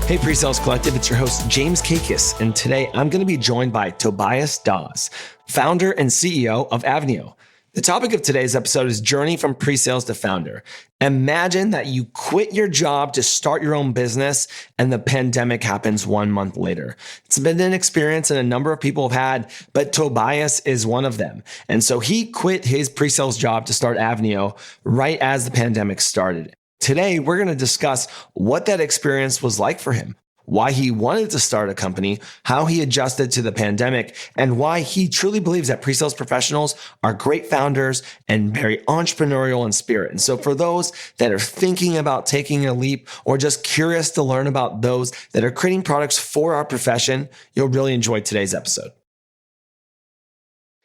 Hey, PreSales Collective, it's your host, James Kaikis, and today I'm going to be joined by Tobias Dawes, founder and CEO of Avnio. The topic of today's episode is Journey from Pre-Sales to Founder. Imagine that you quit your job to start your own business and the pandemic happens 1 month later. It's been an experience that a number of people have had, but Tobias is one of them. And so he quit his pre-sales job to start Avnio right as the pandemic started. Today, we're going to discuss what that experience was like for him, why he wanted to start a company, how he adjusted to the pandemic, and why he truly believes that pre-sales professionals are great founders and very entrepreneurial in spirit. And so for those that are thinking about taking a leap or just curious to learn about those that are creating products for our profession, you'll really enjoy today's episode.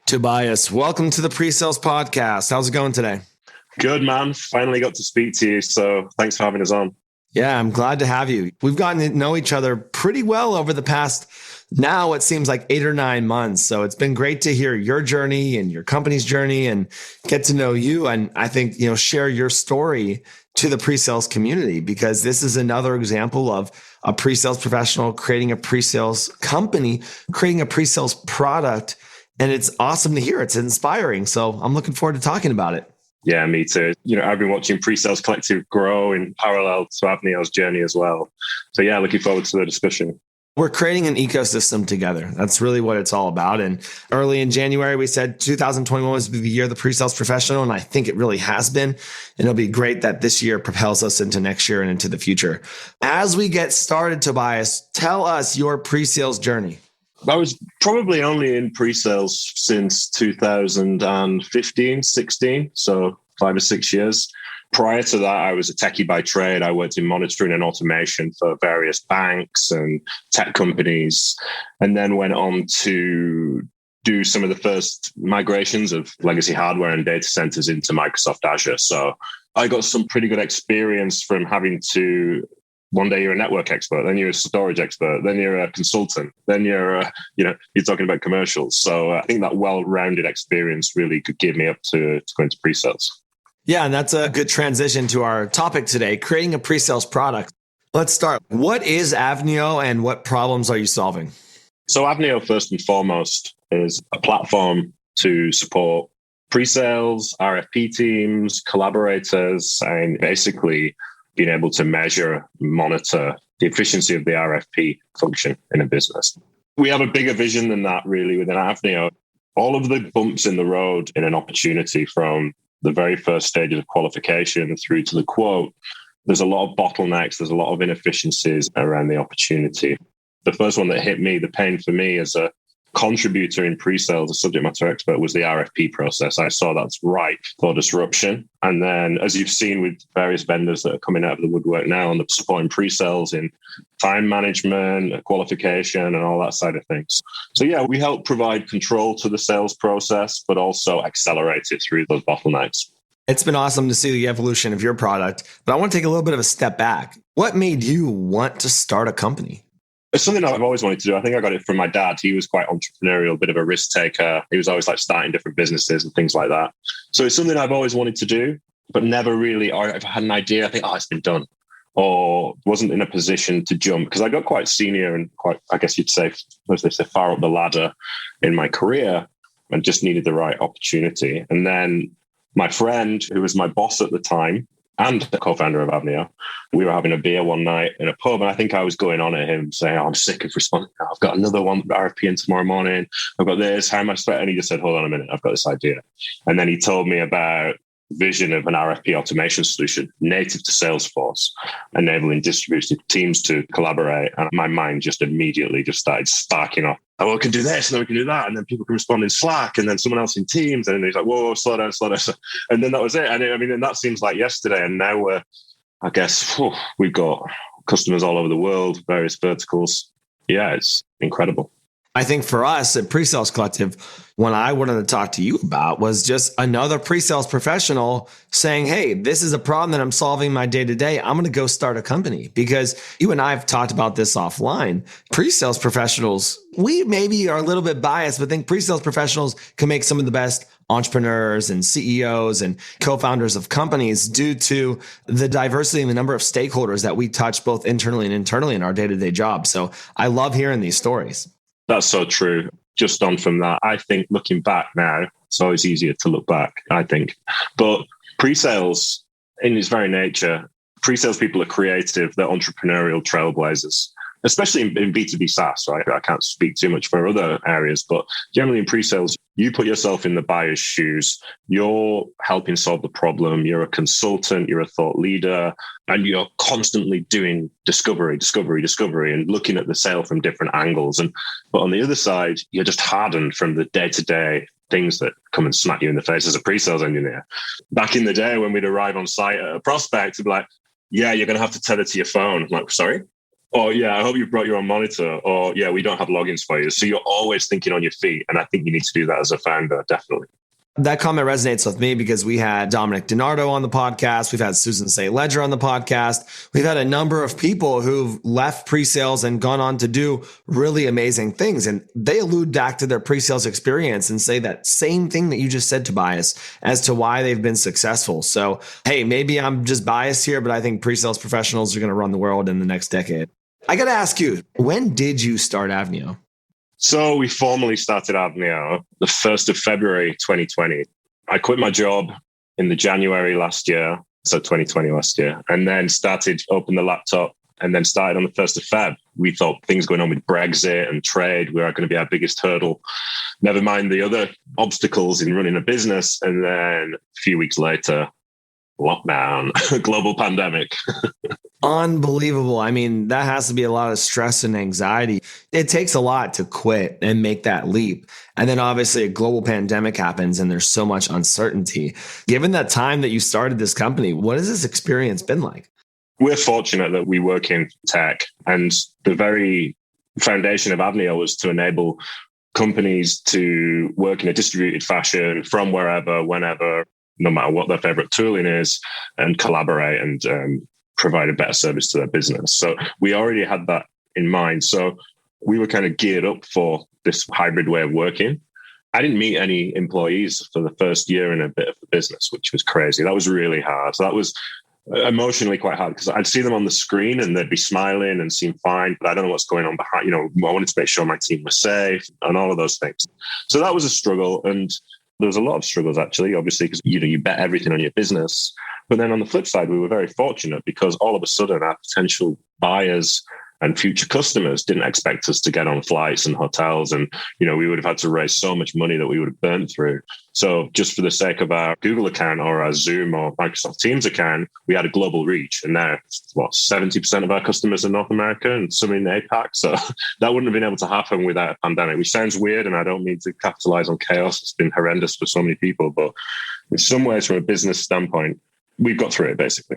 Tobias, welcome to the PreSales Podcast. How's it going today? Good, man. Finally got to speak to you. So thanks for having us on. Yeah, I'm glad to have you. We've gotten to know each other pretty well over the past, now it seems like 8 or 9 months. So it's been great to hear your journey and your company's journey and get to know you. And I think, share your story to the pre-sales community, because this is another example of a pre-sales professional creating a pre-sales company, creating a pre-sales product. And it's awesome to hear. It's inspiring. So I'm looking forward to talking about it. Yeah, me too. I've been watching PreSales Collective grow in parallel to Avnio's journey as well. So yeah, looking forward to the discussion. We're creating an ecosystem together. That's really what it's all about. And early in January, we said 2021 was the year of the pre-sales professional. And I think it really has been. And it'll be great that this year propels us into next year and into the future. As we get started, Tobias, tell us your pre-sales journey. I was probably only in pre-sales since 2015, 16, so 5 or 6 years. Prior to that, I was a techie by trade. I worked in monitoring and automation for various banks and tech companies, and then went on to do some of the first migrations of legacy hardware and data centers into Microsoft Azure. So I got some pretty good experience from having to... One day you're a network expert, then you're a storage expert, then you're a consultant, then you're talking about commercials. So I think that well-rounded experience really could give me up to go into pre-sales. Yeah, and that's a good transition to our topic today, creating a pre-sales product. Let's start. What is Avnio and what problems are you solving? So Avnio, first and foremost, is a platform to support pre-sales, RFP teams, collaborators, and basically being able to measure, monitor the efficiency of the RFP function in a business. We have a bigger vision than that, really, within Avnio. All of the bumps in the road in an opportunity, from the very first stages of qualification through to the quote, there's a lot of bottlenecks, there's a lot of inefficiencies around the opportunity. The first one that hit me, the pain for me as a contributor in pre-sales, a subject matter expert, was the RFP process. I saw that's ripe for disruption. And then, as you've seen with various vendors that are coming out of the woodwork now on the supporting pre-sales in time management, qualification, and all that side of things. So yeah, we help provide control to the sales process, but also accelerate it through those bottlenecks. It's been awesome to see the evolution of your product, but I want to take a little bit of a step back. What made you want to start a company? It's something I've always wanted to do. I think I got it from my dad. He was quite entrepreneurial, a bit of a risk taker. He was always starting different businesses and things like that. So it's something I've always wanted to do, but never really, or if I had an idea, I think, it's been done, or wasn't in a position to jump, because I got quite senior and quite, I guess you'd say, as they say, far up the ladder in my career, and just needed the right opportunity. And then my friend, who was my boss at the time, and the co-founder of Avnio, we were having a beer one night in a pub, and I think I was going on at him saying, I'm sick of responding. I've got another one RFP in tomorrow morning. I've got this. How am I spent? And he just said, hold on a minute, I've got this idea. And then he told me about vision of an RFP automation solution native to Salesforce, enabling distributed teams to collaborate. And my mind just immediately just started sparking off. Oh, well, we can do this, and then we can do that, and then people can respond in Slack, and then someone else in Teams, and he's like, whoa, slow down. And then that was it. And and that seems like yesterday, and now we've got customers all over the world, various verticals. Yeah, it's incredible. I think for us at PreSales Collective, what I wanted to talk to you about was just another pre-sales professional saying, hey, this is a problem that I'm solving my day to day. I'm going to go start a company. Because you and I have talked about this offline. Pre-sales professionals, we maybe are a little bit biased, but think pre-sales professionals can make some of the best entrepreneurs and CEOs and co-founders of companies due to the diversity and the number of stakeholders that we touch both internally and internally in our day-to-day job. So I love hearing these stories. That's so true. Just on from that, I think looking back now, it's always easier to look back, I think. But pre-sales, in its very nature, pre-sales people are creative, they're entrepreneurial trailblazers, especially in B2B SaaS, right? I can't speak too much for other areas, but generally in pre-sales, you put yourself in the buyer's shoes. You're helping solve the problem. You're a consultant. You're a thought leader. And you're constantly doing discovery, and looking at the sale from different angles. But on the other side, you're just hardened from the day-to-day things that come and smack you in the face as a pre-sales engineer. Back in the day when we'd arrive on site at a prospect, it'd be like, yeah, you're going to have to tether to your phone. I'm like, sorry? Or, yeah, I hope you brought your own monitor. Or, yeah, we don't have logins for you. So you're always thinking on your feet. And I think you need to do that as a founder, definitely. That comment resonates with me because we had Dominic DiNardo on the podcast. We've had Susan St. Ledger on the podcast. We've had a number of people who've left pre-sales and gone on to do really amazing things. And they allude back to their pre-sales experience and say that same thing that you just said, Tobias, as to why they've been successful. So, hey, maybe I'm just biased here, but I think pre-sales professionals are going to run the world in the next decade. I got to ask you, when did you start Avnio? So we formally started Avnio the 1st of February, 2020. I quit my job in the January last year, so 2020 last year, and then opened the laptop and then started on the 1st of Feb. We thought things going on with Brexit and trade were going to be our biggest hurdle. Never mind the other obstacles in running a business. And then a few weeks later, lockdown, global pandemic. Unbelievable. I mean, that has to be a lot of stress and anxiety. It takes a lot to quit and make that leap. And then obviously a global pandemic happens and there's so much uncertainty. Given that time that you started this company, what has this experience been like? We're fortunate that we work in tech, and the very foundation of Avnio was to enable companies to work in a distributed fashion from wherever, whenever, no matter what their favorite tooling is, and collaborate and provide a better service to their business. So we already had that in mind. So we were kind of geared up for this hybrid way of working. I didn't meet any employees for the first year and a bit of the business, which was crazy. That was really hard. So that was emotionally quite hard because I'd see them on the screen and they'd be smiling and seem fine, but I don't know what's going on behind. I wanted to make sure my team was safe and all of those things. So that was a struggle. And there was a lot of struggles, actually, obviously, because you bet everything on your business. But then on the flip side, we were very fortunate because all of a sudden our potential buyers and future customers didn't expect us to get on flights and hotels. And, we would have had to raise so much money that we would have burned through. So just for the sake of our Google account or our Zoom or Microsoft Teams account, we had a global reach. And now, 70% of our customers are North America and some in APAC. So that wouldn't have been able to happen without a pandemic, which sounds weird. And I don't mean to capitalize on chaos. It's been horrendous for so many people. But in some ways, from a business standpoint, we've got through it, basically.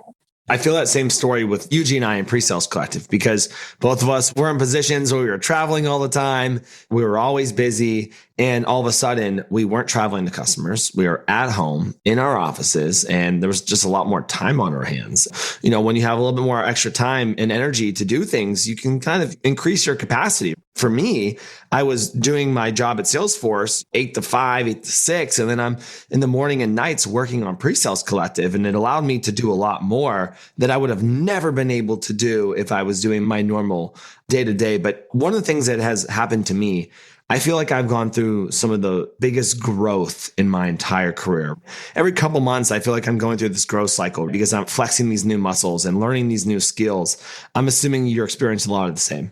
I feel that same story with Eugene and I in PreSales Collective because both of us were in positions where we were traveling all the time. We were always busy. And all of a sudden, we weren't traveling to customers. We were at home in our offices, and there was just a lot more time on our hands. When you have a little bit more extra time and energy to do things, you can kind of increase your capacity. For me, I was doing my job at Salesforce 8 to 5, 8 to 6, and then I'm in the morning and nights working on PreSales Collective. And it allowed me to do a lot more that I would have never been able to do if I was doing my normal day to day. But one of the things that has happened to me, I feel like I've gone through some of the biggest growth in my entire career. Every couple months, I feel like I'm going through this growth cycle because I'm flexing these new muscles and learning these new skills. I'm assuming you're experiencing a lot of the same.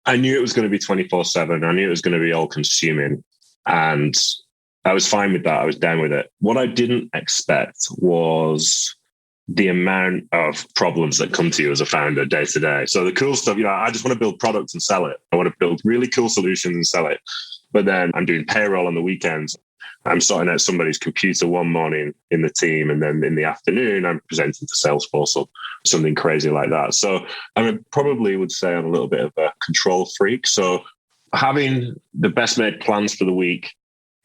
I knew it was going to be 24/7. I knew it was going to be all consuming. And I was fine with that. I was down with it. What I didn't expect was the amount of problems that come to you as a founder day to day. So the cool stuff, I just want to build products and sell it. I want to build really cool solutions and sell it. But then I'm doing payroll on the weekends. I'm sorting out somebody's computer one morning in the team, and then in the afternoon, I'm presenting to Salesforce or something crazy like that. So I probably would say I'm a little bit of a control freak. So having the best made plans for the week,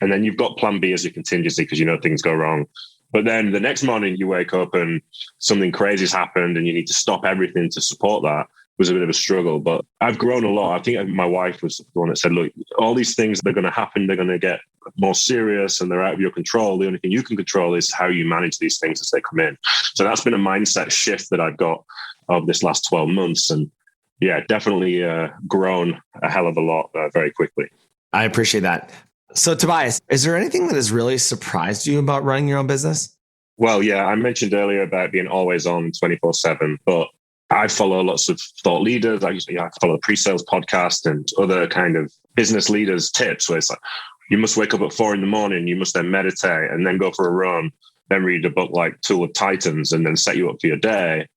and then you've got plan B as your contingency because you know things go wrong. But then the next morning you wake up and something crazy's happened and you need to stop everything to support that was a bit of a struggle. But I've grown a lot. I think my wife was the one that said, look, all these things, they're going to happen. They're going to get more serious and they're out of your control. The only thing you can control is how you manage these things as they come in. So that's been a mindset shift that I've got over this last 12 months. And yeah, definitely grown a hell of a lot very quickly. I appreciate that. So Tobias, is there anything that has really surprised you about running your own business? Well, yeah, I mentioned earlier about being always on 24/7, but I follow lots of thought leaders. I follow the PreSales Podcast and other kind of business leaders tips where it's like, you must wake up at 4 a.m, you must then meditate and then go for a run, then read a book like Tool of Titans and then set you up for your day.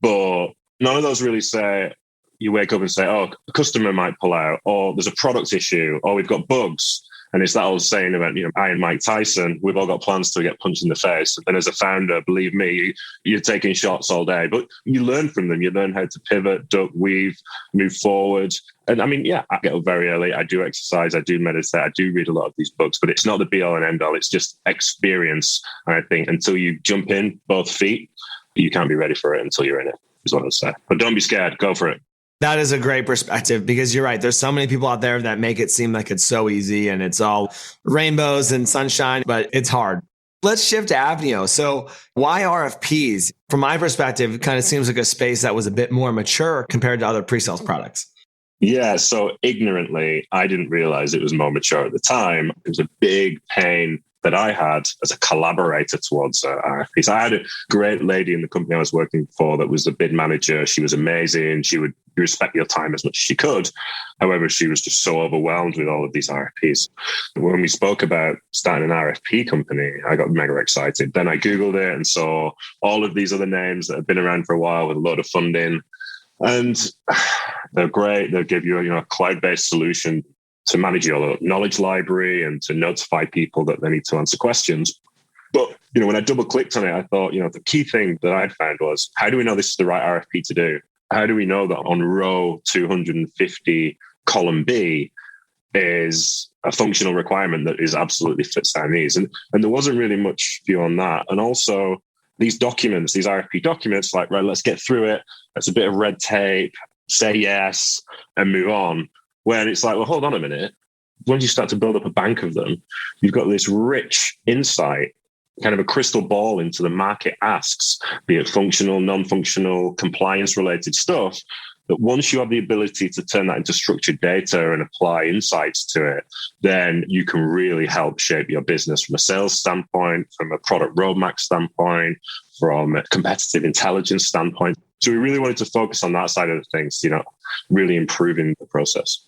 But none of those really say, you wake up and say, oh, a customer might pull out, or there's a product issue, or we've got bugs. And it's that old saying about, I and Mike Tyson, we've all got plans to get punched in the face. And as a founder, believe me, you're taking shots all day, but you learn from them. You learn how to pivot, duck, weave, move forward. And I mean, yeah, I get up very early. I do exercise. I do meditate. I do read a lot of these books, but it's not the be all and end all. It's just experience. And I think until you jump in both feet, you can't be ready for it until you're in it, is what I'd say. But don't be scared. Go for it. That is a great perspective because you're right. There's so many people out there that make it seem like it's so easy and it's all rainbows and sunshine, but it's hard. Let's shift to Avnio. So why RFPs? From my perspective, it kind of seems like a space that was a bit more mature compared to other pre-sales products. Yeah, so ignorantly, I didn't realize it was more mature at the time. It was a big pain that I had as a collaborator towards RFPs. I had a great lady in the company I was working for that was the bid manager. She was amazing. She would respect your time as much as she could. However, she was just so overwhelmed with all of these RFPs. When we spoke about starting an RFP company, I got mega excited. Then I Googled it and saw all of these other names that have been around for a while with a lot of funding. And they're great. They'll give you a cloud-based solution to manage your knowledge library and to notify people that they need to answer questions. But, when I double clicked on it, I thought, the key thing that I'd found was, how do we know this is the right RFP to do? How do we know that on row 250, column B is a functional requirement that is absolutely fits our needs? And there wasn't really much view on that. And also these documents, these RFP documents, like, right, let's get through it. That's a bit of red tape, say yes and move on. Where it's like, well, hold on a minute. Once you start to build up a bank of them, you've got this rich insight, kind of a crystal ball into the market asks, be it functional, non-functional, compliance-related stuff, that once you have the ability to turn that into structured data and apply insights to it, then you can really help shape your business from a sales standpoint, from a product roadmap standpoint, from a competitive intelligence standpoint. So we really wanted to focus on that side of things, really improving the process.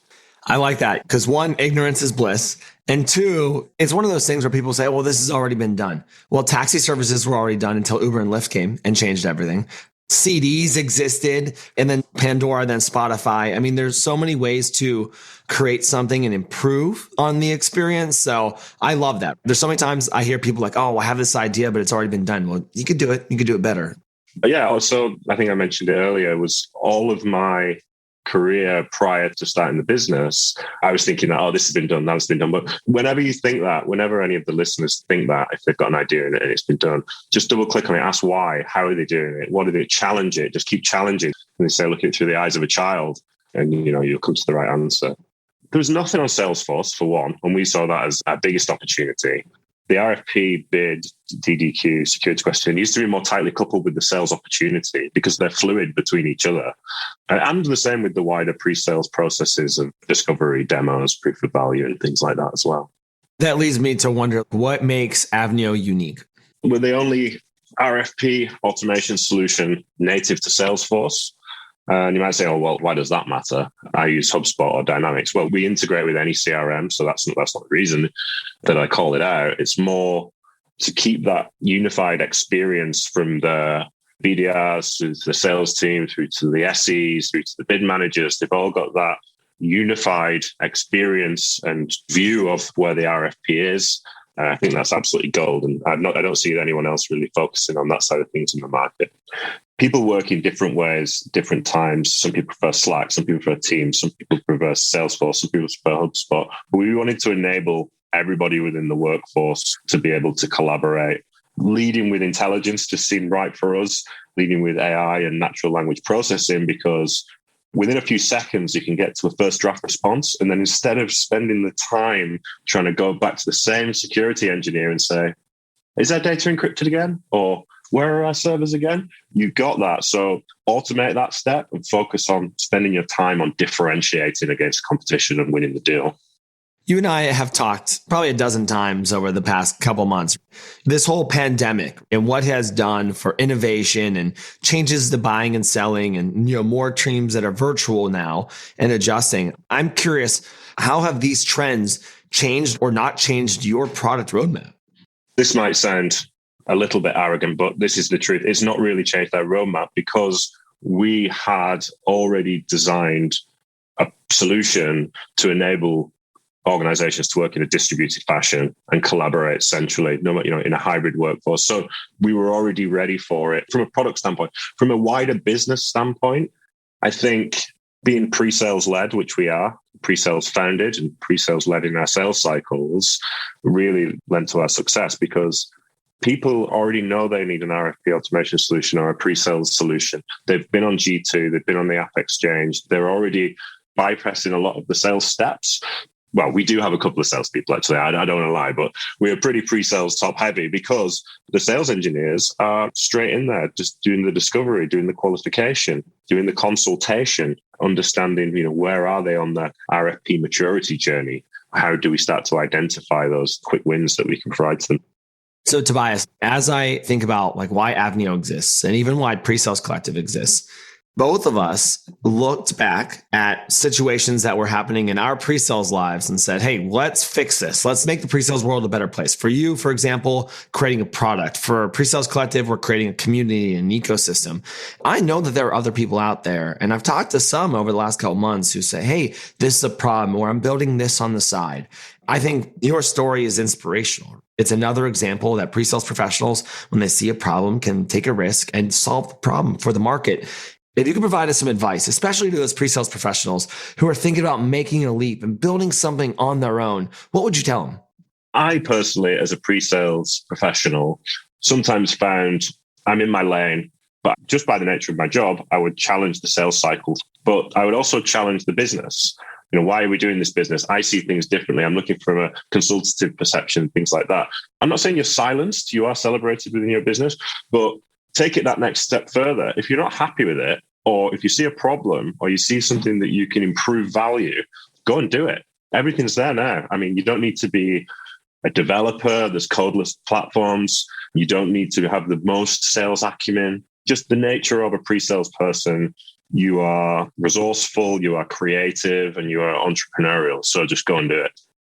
I like that because one, ignorance is bliss. And two, it's one of those things where people say, well, this has already been done. Well, taxi services were already done until Uber and Lyft came and changed everything. CDs existed and then Pandora, then Spotify. I mean, there's so many ways to create something and improve on the experience. So I love that. There's so many times I hear people like, oh, I have this idea, but it's already been done. Well, you could do it. You could do it better. Yeah. Also, I think I mentioned it earlier, was all of my career prior to starting the business, I was thinking that, this has been done, that's been done. But whenever you think that, whenever any of the listeners think that, if they've got an idea and it's been done, just double click on it, ask why, how are they doing it? What are they? Challenge it, just keep challenging. And they say, look at it through the eyes of a child and, you'll come to the right answer. There was nothing on Salesforce for one, and we saw that as our biggest opportunity. The RFP, bid, DDQ, security question needs to be more tightly coupled with the sales opportunity because they're fluid between each other. And the same with the wider pre-sales processes of discovery, demos, proof of value, and things like that as well. That leads me to wonder, what makes Avnio unique? We're the only RFP automation solution native to Salesforce. And you might say, oh, well, why does that matter? I use HubSpot or Dynamics. Well, we integrate with any CRM, so that's not the reason that I call it out. It's more to keep that unified experience from the BDRs to the sales team, through to the SEs, through to the bid managers. They've all got that unified experience and view of where the RFP is. I think that's absolutely gold. And I don't see anyone else really focusing on that side of things in the market. people work in different ways, different times. Some people prefer Slack, some people prefer Teams, some people prefer Salesforce, some people prefer HubSpot. But we wanted to enable everybody within the workforce to be able to collaborate. Leading with intelligence just seemed right for us, leading with AI and natural language processing, because within a few seconds, you can get to a first draft response. And then instead of spending the time trying to go back to the same security engineer and say, is our data encrypted again? Or where are our servers again? You got that. So automate that step and focus on spending your time on differentiating against competition and winning the deal. You and I have talked probably a dozen times over the past couple months. This whole pandemic and what it has done for innovation and changes the buying and selling and more teams that are virtual now and adjusting. I'm curious, how have these trends changed or not changed your product roadmap? This might sound a little bit arrogant, but this is the truth. It's not really changed our roadmap because we had already designed a solution to enable organizations to work in a distributed fashion and collaborate centrally, in a hybrid workforce. So we were already ready for it from a product standpoint. From a wider business standpoint, I think being pre-sales led, which we are, pre-sales founded and pre-sales led in our sales cycles, really lent to our success because people already know they need an RFP automation solution or a pre-sales solution. They've been on G2, they've been on the App Exchange, they're already bypassing a lot of the sales steps. Well, we do have a couple of salespeople, actually. I don't want to lie, but we're pretty pre-sales top heavy because the sales engineers are straight in there, just doing the discovery, doing the qualification, doing the consultation, understanding, where are they on the RFP maturity journey? How do we start to identify those quick wins that we can provide to them? So Tobias, as I think about why Avnio exists and even why PreSales Collective exists, both of us looked back at situations that were happening in our pre-sales lives and said, hey, let's fix this. Let's make the pre-sales world a better place. For you, for example, creating a product. For PreSales Collective, we're creating a community and an ecosystem. I know that there are other people out there, and I've talked to some over the last couple months who say, hey, this is a problem, or I'm building this on the side. I think your story is inspirational. It's another example that pre-sales professionals, when they see a problem, can take a risk and solve the problem for the market. If you could provide us some advice, especially to those pre-sales professionals who are thinking about making a leap and building something on their own, what would you tell them? I personally, as a pre-sales professional, sometimes found I'm in my lane, but just by the nature of my job, I would challenge the sales cycle, but I would also challenge the business. Why are we doing this business? I see things differently. I'm looking from a consultative perception, things like that. I'm not saying you're silenced. You are celebrated within your business, but take it that next step further. If you're not happy with it, or if you see a problem, or you see something that you can improve value, go and do it. Everything's there now. You don't need to be a developer. There's codeless platforms. You don't need to have the most sales acumen. Just the nature of a pre-sales person. You are resourceful, you are creative, and you are entrepreneurial. So just go and do it.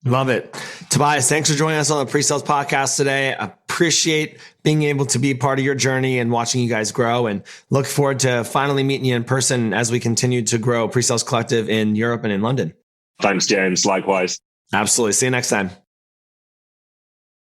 Love it. Tobias, thanks for joining us on the PreSales Podcast today. I appreciate being able to be part of your journey and watching you guys grow, and look forward to finally meeting you in person as we continue to grow PreSales Collective in Europe and in London. Thanks, James. Likewise. Absolutely. See you next time.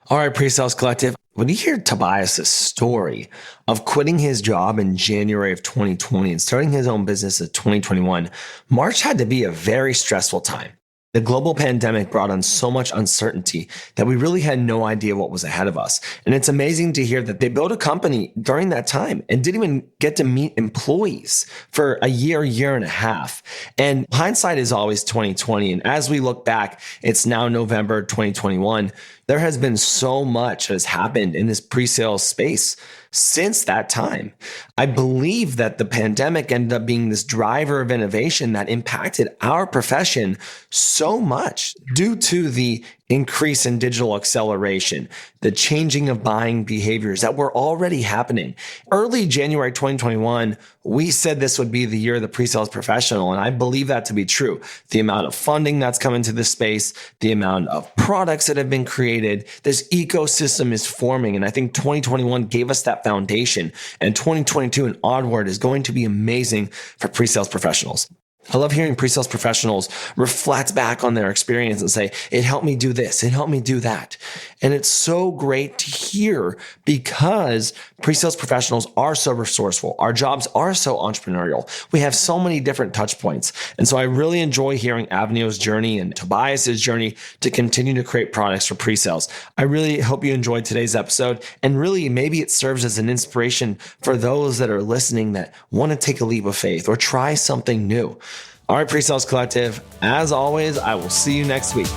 All right, PreSales Collective. When you hear Tobias' story of quitting his job in January of 2020 and starting his own business in 2021, March had to be a very stressful time. The global pandemic brought on so much uncertainty that we really had no idea what was ahead of us. And it's amazing to hear that they built a company during that time and didn't even get to meet employees for a year and a half. And hindsight is always 2020. And as we look back, it's now November 2021. There has been so much that has happened in this pre-sales space since that time. I believe that the pandemic ended up being this driver of innovation that impacted our profession so much due to the increase in digital acceleration, the changing of buying behaviors that were already happening. Early January 2021, we said this would be the year of the pre-sales professional, and I believe that to be true. The amount of funding that's come into this space, the amount of products that have been created, this ecosystem is forming, and I think 2021 gave us that foundation, and 2022 and onward is going to be amazing for pre-sales professionals. I love hearing pre-sales professionals reflect back on their experience and say, it helped me do this, it helped me do that. And it's so great to hear because pre-sales professionals are so resourceful. Our jobs are so entrepreneurial. We have so many different touch points. And so I really enjoy hearing Avnio's journey and Tobias's journey to continue to create products for pre-sales. I really hope you enjoyed today's episode. And really, maybe it serves as an inspiration for those that are listening that want to take a leap of faith or try something new. All right, Pre-Sales Collective, as always, I will see you next week.